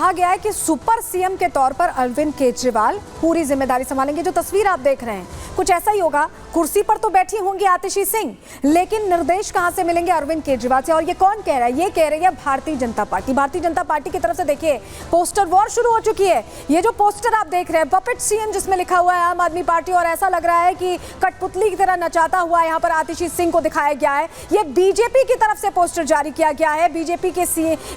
कहा गया है कि सुपर सीएम के तौर पर अरविंद केजरीवाल पूरी जिम्मेदारी संभालेंगे। जो तस्वीर आप देख रहे हैं कुछ ऐसा ही होगा। कुर्सी पर तो बैठी होंगी आतिशी सिंह, लेकिन निर्देश कहां से मिलेंगे अरविंद केजरीवाल से। और ये कौन कह रहा है? ये कह रही है भारतीय जनता पार्टी। भारतीय जनता पार्टी की तरफ से देखिए पोस्टर वॉर शुरू हो चुकी है। ये जो पोस्टर आप देख रहे हैं पपेट सीएम जिसमें लिखा हुआ है आम आदमी पार्टी, और ऐसा लग रहा है कि कठपुतली की तरह नचाता हुआ यहाँ पर आतिशी सिंह को दिखाया गया है। ये बीजेपी की तरफ से पोस्टर जारी किया गया है। बीजेपी के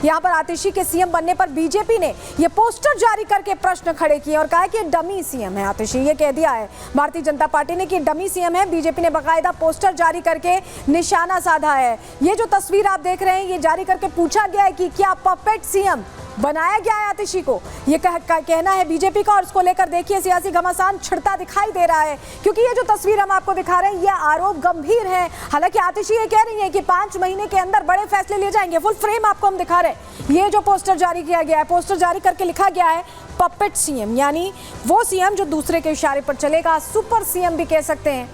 यहाँ पर आतिशी के सीएम बनने पर बीजेपी ने ये पोस्टर जारी करके प्रश्न खड़े किए और कहा कि डमी सीएम है आतिशी। ये कह दिया है भारतीय जनता पार्टी ने कि डमी सीएम है। बीजेपी ने बाकायदा पोस्टर जारी करके निशाना साधा है। ये जो तस्वीर आप देख रहे हैं ये जारी करके पूछा गया है कि क्या पपेट सीएम बनाया गया है आतिशी को, ये कहना है बीजेपी का। और इसको लेकर देखिए सियासी घमासान छिड़ता दिखाई दे रहा है, क्योंकि ये जो तस्वीर हम आपको दिखा रहे हैं ये आरोप गंभीर है। हालांकि आतिशी ये कह रही है कि 5 महीने के अंदर बड़े फैसले लिए जाएंगे। फुल फ्रेम आपको हम दिखा रहे हैं। ये जो पोस्टर जारी किया गया है, पोस्टर जारी करके लिखा गया है पपेट सीएम, यानी वो सीएम जो दूसरे के इशारे पर चलेगा। सुपर सीएम भी कह सकते हैं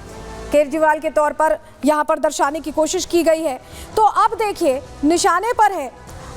केजरीवाल के तौर पर यहाँ पर दर्शाने की कोशिश की गई है। तो अब देखिए निशाने पर है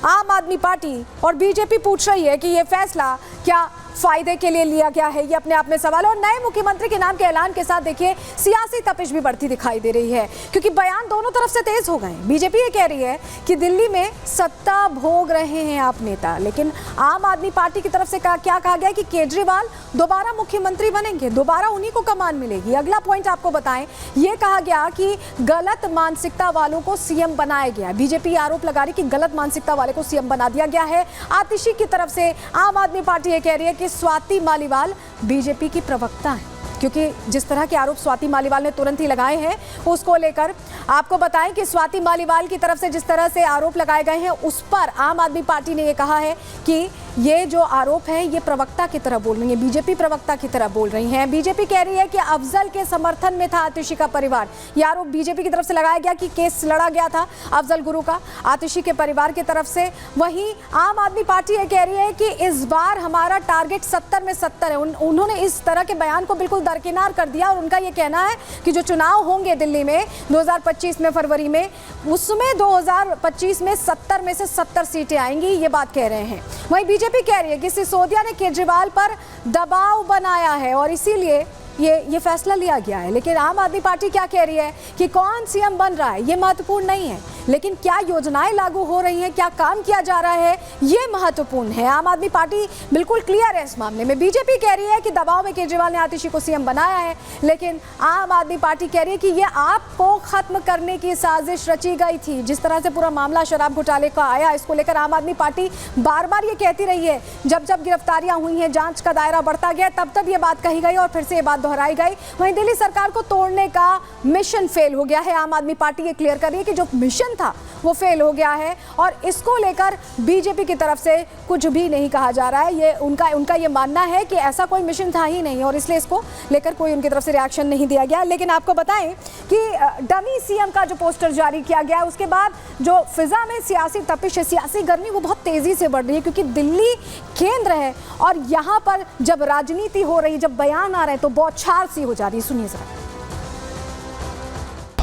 आम आदमी पार्टी और बीजेपी पूछ रही है कि ये फैसला क्या फायदे के लिए लिया गया है। ये अपने आप में सवाल है। और नए मुख्यमंत्री के नाम के ऐलान के साथ देखिए सियासी तपिश भी बढ़ती दिखाई दे रही है, क्योंकि बयान दोनों तरफ से तेज हो गए। बीजेपी ये कह रही है कि दिल्ली में सत्ता भोग रहे हैं आप नेता, लेकिन आम आदमी पार्टी की तरफ से क्या कहा गया कि केजरीवाल दोबारा मुख्यमंत्री बनेंगे, दोबारा उन्हीं को कमान मिलेगी। अगला पॉइंट आपको बताएं, ये कहा गया कि गलत मानसिकता वालों को सीएम बनाया गया। बीजेपी आरोप लगा रही कि गलत मानसिकता वाले को सीएम बना दिया गया है। आतिशी की तरफ से आम आदमी पार्टी ये कह रही है कि स्वाति मालीवाल बीजेपी की प्रवक्ता है, क्योंकि जिस तरह के आरोप स्वाति मालीवाल ने तुरंत ही लगाए हैं उसको लेकर आपको बताएं कि स्वाति मालीवाल की तरफ से जिस तरह से आरोप लगाए गए हैं उस पर आम आदमी पार्टी ने ये कहा है कि ये जो आरोप है ये प्रवक्ता की तरह बोल रही है, बीजेपी प्रवक्ता की तरह बोल रही हैं। बीजेपी कह रही है कि अफजल के समर्थन में था आतिशी का परिवार। ये आरोप बीजेपी की तरफ से लगाया गया कि केस लड़ा गया था अफजल गुरु का आतिशी के परिवार की तरफ से। वहीं आम आदमी पार्टी ये कह रही है कि इस बार हमारा टारगेट 70 में 70 है। उन्होंने इस तरह के बयान को बिल्कुल दरकिनार कर दिया और उनका ये कहना है कि जो चुनाव होंगे दिल्ली में 2025 में फरवरी में, उसमें 2025 में 70 में से 70 सीटें आएंगी, ये बात कह रहे हैं। वहीं बीजेपी कह रही है कि सिसोदिया ने केजरीवाल पर दबाव बनाया है और इसीलिए ये फैसला लिया गया है। लेकिन आम आदमी पार्टी क्या कह रही है कि कौन सीएम बन रहा है ये महत्वपूर्ण नहीं है, लेकिन क्या योजनाएं लागू हो रही हैं, क्या काम किया जा रहा है ये महत्वपूर्ण है। आम आदमी पार्टी बिल्कुल क्लियर है इस मामले में। बीजेपी कह रही है कि दबाव में केजरीवाल ने आतिशी को सीएम बनाया है, लेकिन आम आदमी पार्टी कह रही है कि ये आपको खत्म करने की साजिश रची गई थी। जिस तरह से पूरा मामला शराब घोटाले का आया, इसको लेकर आम आदमी पार्टी बार बार ये कहती रही है। जब जब गिरफ्तारियां हुई हैं, जांच का दायरा बढ़ता गया, तब तब ये बात कही गई और फिर से ये बात दोहराई गई। वहीं दिल्ली सरकार को तोड़ने का मिशन फेल हो गया है। आम आदमी पार्टी ये क्लियर कर रही है कि जो मिशन था वो फेल हो गया है और इसको लेकर बीजेपी की तरफ से कुछ भी नहीं कहा जा रहा है। ये उनका ये मानना है कि ऐसा कोई मिशन था ही नहीं और इसलिए इसको लेकर कोई उनकी तरफ से रिएक्शन नहीं दिया गया। लेकिन आपको बताएं कि डमी सीएम का जो पोस्टर जारी किया गया उसके बाद जो फिजा में सियासी तपिश है, सियासी गर्मी वो बहुत तेजी से बढ़ रही है, क्योंकि दिल्ली केंद्र है और यहाँ पर जब राजनीति हो रही, जब बयान आ रहे हैं तो बौछार सी हो जा रही है। सुनिए जरा।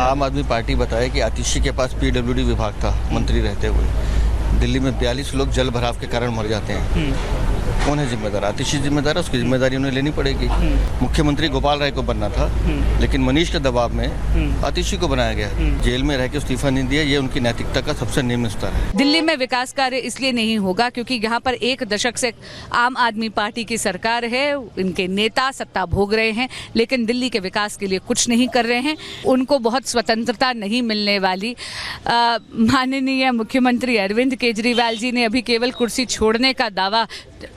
आम आदमी पार्टी बताया कि आतिशी के पास पीडब्ल्यूडी विभाग था मंत्री रहते हुए। दिल्ली में 42 लोग जल भराव के कारण मर जाते हैं। कौन है जिम्मेदार? आतिशी जिम्मेदार है, उसकी जिम्मेदारी उन्हें लेनी पड़ेगी। मुख्यमंत्री गोपाल राय को बनना था, लेकिन मनीष के दबाव में आतिशी को बनाया गया। जेल में रह के इस्तीफा नहीं दिया, ये उनकी नैतिकता का सबसे निम्न स्तर है। दिल्ली में विकास कार्य इसलिए नहीं होगा क्योंकि यहाँ पर 1 दशक से आम आदमी पार्टी की सरकार है, इनके नेता सत्ता भोग रहे हैं, लेकिन दिल्ली के विकास के लिए कुछ नहीं कर रहे हैं। उनको बहुत स्वतंत्रता नहीं मिलने वाली। माननीय मुख्यमंत्री अरविंद केजरीवाल जी ने अभी केवल कुर्सी छोड़ने का दावा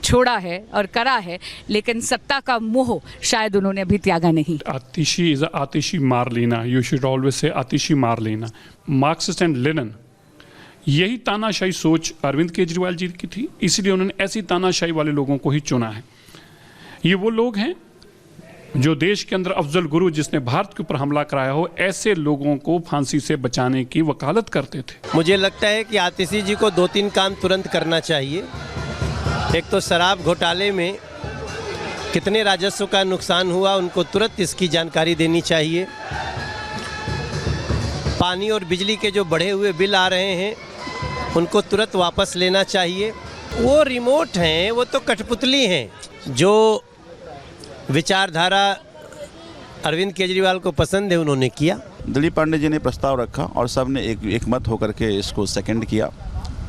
छोड़ा है और करा है, लेकिन सत्ता का मोह शायद उन्होंने अभी त्यागा नहीं। Atishi is Atishi Marlena, you should always say Atishi Marlena. Marxist and Lenin, यही तानाशाही सोच अरविंद केजरीवाल जी की थी, इसलिए उन्होंने ऐसी तानाशाही वाले लोगों को ही चुना है। ये वो लोग हैं जो देश के अंदर अफजल गुरु जिसने भारत के ऊपर हमला कराया हो, ऐसे लोगों को फांसी से बचाने की वकालत करते थे। मुझे लगता है कि आतिशी जी को 2-3 काम तुरंत करना चाहिए। एक तो शराब घोटाले में कितने राजस्व का नुकसान हुआ, उनको तुरंत इसकी जानकारी देनी चाहिए। पानी और बिजली के जो बढ़े हुए बिल आ रहे हैं उनको तुरंत वापस लेना चाहिए। वो रिमोट हैं, वो तो कठपुतली हैं। जो विचारधारा अरविंद केजरीवाल को पसंद है उन्होंने किया। दिलीप पांडे जी ने प्रस्ताव रखा और सब ने एक मत होकर के इसको सेकंड किया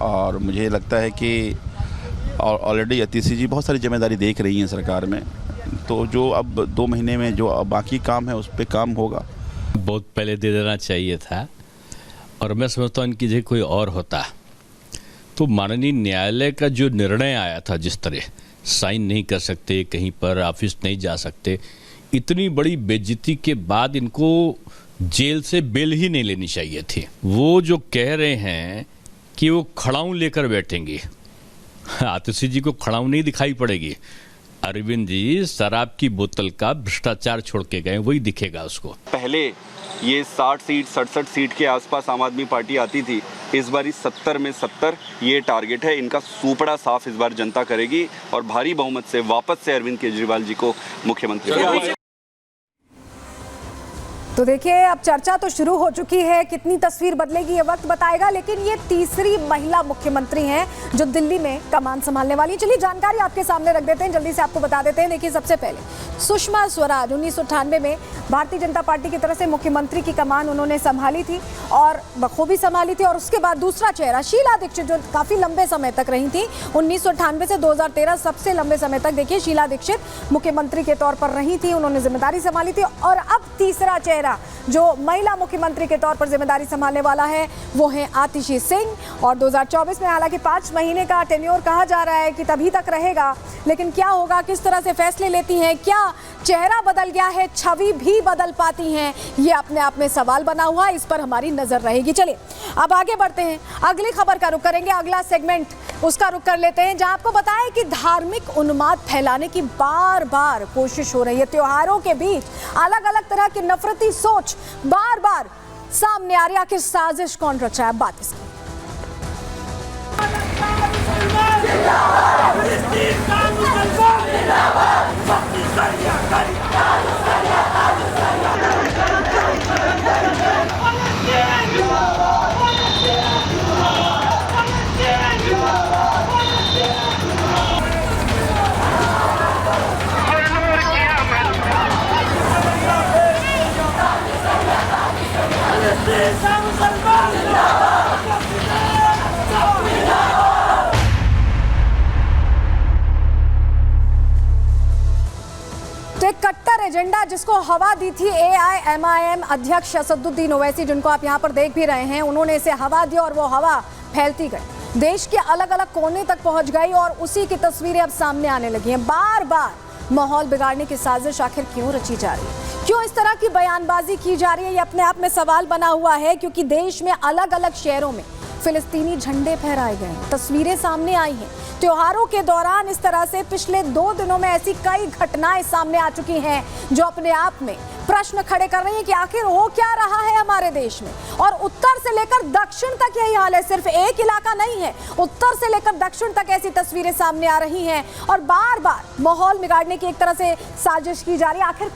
और मुझे लगता है कि ऑलरेडी आतिशी जी बहुत सारी जिम्मेदारी देख रही हैं सरकार में, तो जो अब 2 महीने में जो अब बाकी काम है उस पर काम होगा। बहुत पहले दे देना चाहिए था और मैं समझता हूँ इनकी जगह कोई और होता तो माननीय न्यायालय का जो निर्णय आया था, जिस तरह साइन नहीं कर सकते, कहीं पर ऑफिस नहीं जा सकते, इतनी बड़ी बेइज्जती के बाद इनको जेल से बेल ही नहीं लेनी चाहिए थी। वो जो कह रहे हैं कि वो खड़ाऊं लेकर बैठेंगे, आतिशी जी को खड़ाऊं नहीं दिखाई पड़ेगी। अरविंद जी शराब की बोतल का भ्रष्टाचार छोड़ के गए, वही दिखेगा उसको। पहले ये 60 सीट 67 सीट के आसपास आम आदमी पार्टी आती थी, इस बार 70 में 70 ये टारगेट है। इनका सूपड़ा साफ इस बार जनता करेगी और भारी बहुमत से वापस से अरविंद केजरीवाल जी को मुख्यमंत्री। तो देखिए, अब चर्चा तो शुरू हो चुकी है, कितनी तस्वीर बदलेगी ये वक्त बताएगा, लेकिन ये तीसरी महिला मुख्यमंत्री हैं जो दिल्ली में कमान संभालने वाली। चलिए जानकारी आपके सामने रख देते हैं, जल्दी से आपको बता देते हैं। देखिए, सबसे पहले सुषमा स्वराज 1998 में भारतीय जनता पार्टी की तरफ से मुख्यमंत्री की कमान उन्होंने संभाली थी और बखूबी संभाली थी। और उसके बाद दूसरा चेहरा शीला दीक्षित, जो काफी लंबे समय तक रही थी, 1998 से 2013 सबसे लंबे समय तक देखिए शीला दीक्षित मुख्यमंत्री के तौर पर रही थी, उन्होंने जिम्मेदारी संभाली थी। और अब तीसरा चेहरा जो महिला मुख्यमंत्री के तौर पर जिम्मेदारी संभालने वाला है वो है आतिशी सिंह। और 2024 में हालांकि 5 महीने का टेन्योर कहा जा रहा है कि तभी तक रहेगा, लेकिन क्या होगा, किस तरह से फैसले लेती हैं, क्या चेहरा बदल गया है, छवि भी बदल पाती हैं, ये अपने आप में सवाल बना हुआ है, इस पर हमारी नजर रहेगी। चलिए अब आगे बढ़ते हैं, अगली खबर का रुख करेंगे, अगला सेगमेंट उसका रुख कर लेते हैं, जहां आपको बताएं कि धार्मिक उन्माद फैलाने की बार बार कोशिश हो रही है। त्योहारों के बीच अलग अलग तरह की नफरती सोच बार बार सामने आ रही है। आखिर साजिश कौन रचा है, बात इसकी। तो एक कट्टर एजेंडा जिसको हवा दी थी AIMIM अध्यक्ष असदुद्दीन ओवैसी, जिनको आप यहाँ पर देख भी रहे हैं, उन्होंने इसे हवा दी और वो हवा फैलती गई, देश के अलग अलग कोने तक पहुंच गई और उसी की तस्वीरें अब सामने आने लगी हैं। बार बार माहौल बिगाड़ने की साजिश आखिर क्यों रची जा रही है, क्यों इस तरह की बयानबाजी की जा रही है, ये अपने आप में सवाल बना हुआ है। क्योंकि देश में अलग अलग शहरों में फिलिस्तीनी झंडे फहराए गए, तस्वीरें सामने आई हैं। त्योहारों के दौरान इस तरह से पिछले 2 दिनों में ऐसी कई घटनाएं सामने आ चुकी हैं जो अपने आप में प्रश्न खड़े कर रही हैं कि आखिर हो क्या रहा है हमारे देश में। और उत्तर से लेकर दक्षिण तक यही हाल है, सिर्फ एक इलाका नहीं है, उत्तर से लेकर दक्षिण तक ऐसी तस्वीरें सामने आ रही हैं और बार बार माहौल बिगाड़ने की एक तरह से साजिश की जा रही है। आखिर